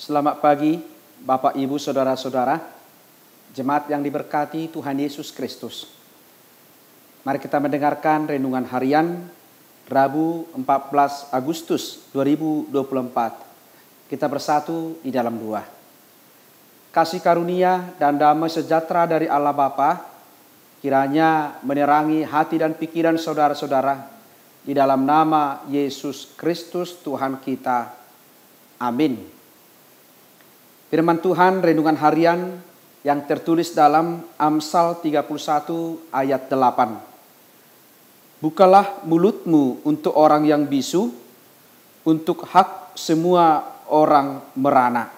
Selamat pagi Bapak Ibu Saudara-saudara, jemaat yang diberkati Tuhan Yesus Kristus. Mari kita mendengarkan renungan harian Rabu 14 Agustus 2024. Kita bersatu di dalam doa. Kasih karunia dan damai sejahtera dari Allah Bapa kiranya menerangi hati dan pikiran saudara-saudara di dalam nama Yesus Kristus Tuhan kita. Amin. Firman Tuhan renungan harian yang tertulis dalam Amsal 31 ayat 8. Bukalah mulutmu untuk orang yang bisu, untuk hak semua orang merana.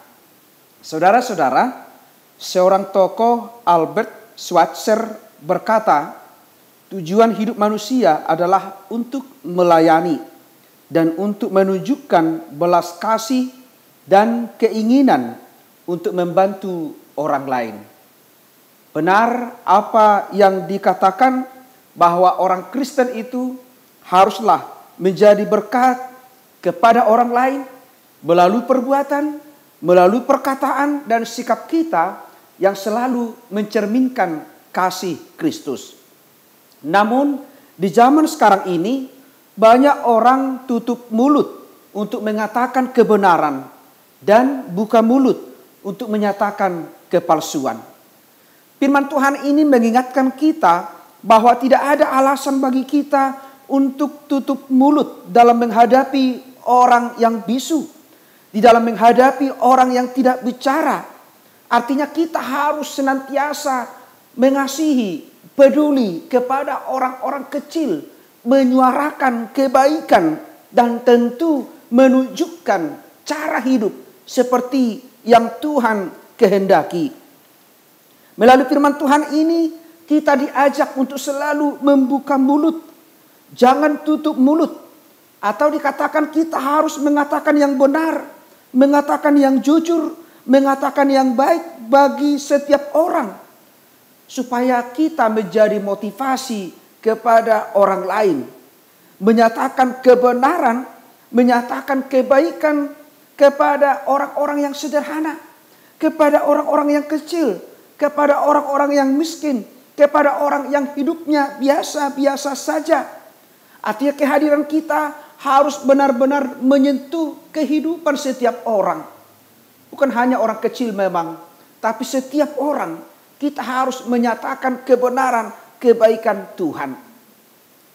Saudara-saudara, seorang tokoh Albert Schweitzer berkata, tujuan hidup manusia adalah untuk melayani dan untuk menunjukkan belas kasih dan keinginan untuk membantu orang lain. Benar apa yang dikatakan bahwa orang Kristen itu haruslah menjadi berkat kepada orang lain melalui perbuatan, melalui perkataan dan sikap kita yang selalu mencerminkan kasih Kristus. Namun di zaman sekarang ini banyak orang tutup mulut untuk mengatakan kebenaran dan buka mulut untuk menyatakan kepalsuan. Firman Tuhan ini mengingatkan kita bahwa tidak ada alasan bagi kita untuk tutup mulut dalam menghadapi orang yang bisu, di dalam menghadapi orang yang tidak bicara. Artinya kita harus senantiasa mengasihi, peduli kepada orang-orang kecil, menyuarakan kebaikan dan tentu menunjukkan cara hidup seperti yang Tuhan kehendaki. Melalui firman Tuhan ini kita diajak untuk selalu membuka mulut. Jangan tutup mulut. Atau dikatakan kita harus mengatakan yang benar, mengatakan yang jujur, mengatakan yang baik bagi setiap orang. Supaya kita menjadi motivasi kepada orang lain. Menyatakan kebenaran, menyatakan kebaikan kepada orang-orang yang sederhana, kepada orang-orang yang kecil, kepada orang-orang yang miskin, kepada orang yang hidupnya biasa-biasa saja. Artinya kehadiran kita harus benar-benar menyentuh kehidupan setiap orang. Bukan hanya orang kecil memang, tapi setiap orang kita harus menyatakan kebenaran, kebaikan Tuhan.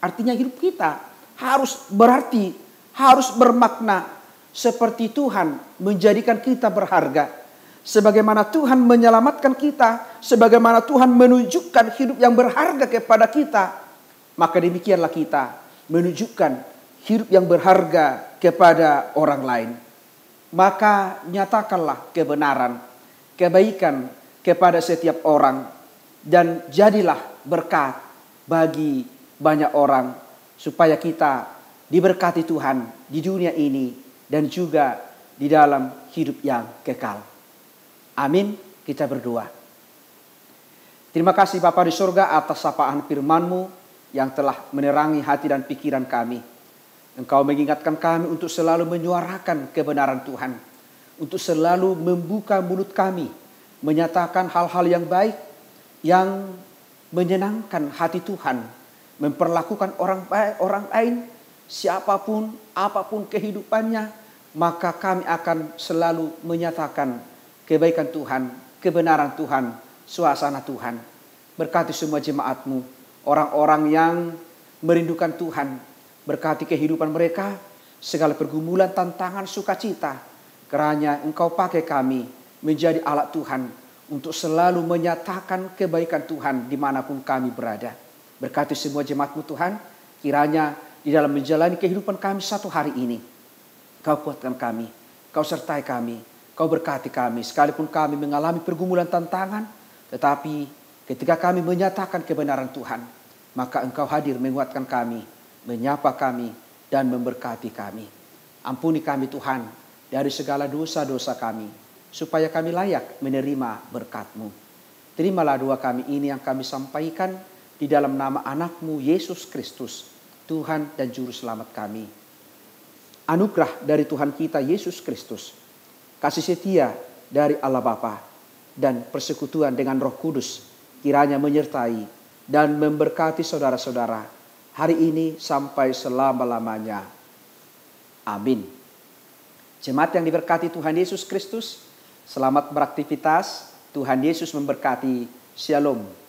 Artinya hidup kita harus berarti, harus bermakna. Seperti Tuhan menjadikan kita berharga. Sebagaimana Tuhan menyelamatkan kita. Sebagaimana Tuhan menunjukkan hidup yang berharga kepada kita. Maka demikianlah kita menunjukkan hidup yang berharga kepada orang lain. Maka nyatakanlah kebenaran, kebaikan kepada setiap orang. Dan jadilah berkat bagi banyak orang. Supaya kita diberkati Tuhan di dunia ini. Dan juga di dalam hidup yang kekal. Amin. Kita berdoa. Terima kasih Bapa di surga atas sapaan firman-Mu yang telah menerangi hati dan pikiran kami. Engkau mengingatkan kami untuk selalu menyuarakan kebenaran Tuhan. Untuk selalu membuka mulut kami. Menyatakan hal-hal yang baik. Yang menyenangkan hati Tuhan. Memperlakukan orang baik, orang lain. Siapapun, apapun kehidupannya, maka kami akan selalu menyatakan kebaikan Tuhan, kebenaran Tuhan, suasana Tuhan. Berkati semua jemaat-Mu, orang-orang yang merindukan Tuhan. Berkati kehidupan mereka, segala pergumulan, tantangan, sukacita. Kerana Engkau pakai kami menjadi alat Tuhan untuk selalu menyatakan kebaikan Tuhan dimanapun kami berada. Berkati semua jemaat-Mu Tuhan, kiranya di dalam menjalani kehidupan kami satu hari ini. Kau kuatkan kami, Kau sertai kami, Kau berkati kami. Sekalipun kami mengalami pergumulan tantangan, tetapi ketika kami menyatakan kebenaran Tuhan, maka Engkau hadir menguatkan kami, menyapa kami, dan memberkati kami. Ampuni kami Tuhan dari segala dosa-dosa kami, supaya kami layak menerima berkat-Mu. Terimalah doa kami ini yang kami sampaikan di dalam nama anak-Mu Yesus Kristus, Tuhan dan Juru Selamat kami. Anugerah dari Tuhan kita Yesus Kristus, kasih setia dari Allah Bapa, dan persekutuan dengan Roh Kudus kiranya menyertai dan memberkati saudara-saudara hari ini sampai selama-lamanya. Amin. Jemaat yang diberkati Tuhan Yesus Kristus, selamat beraktivitas. Tuhan Yesus memberkati. Shalom.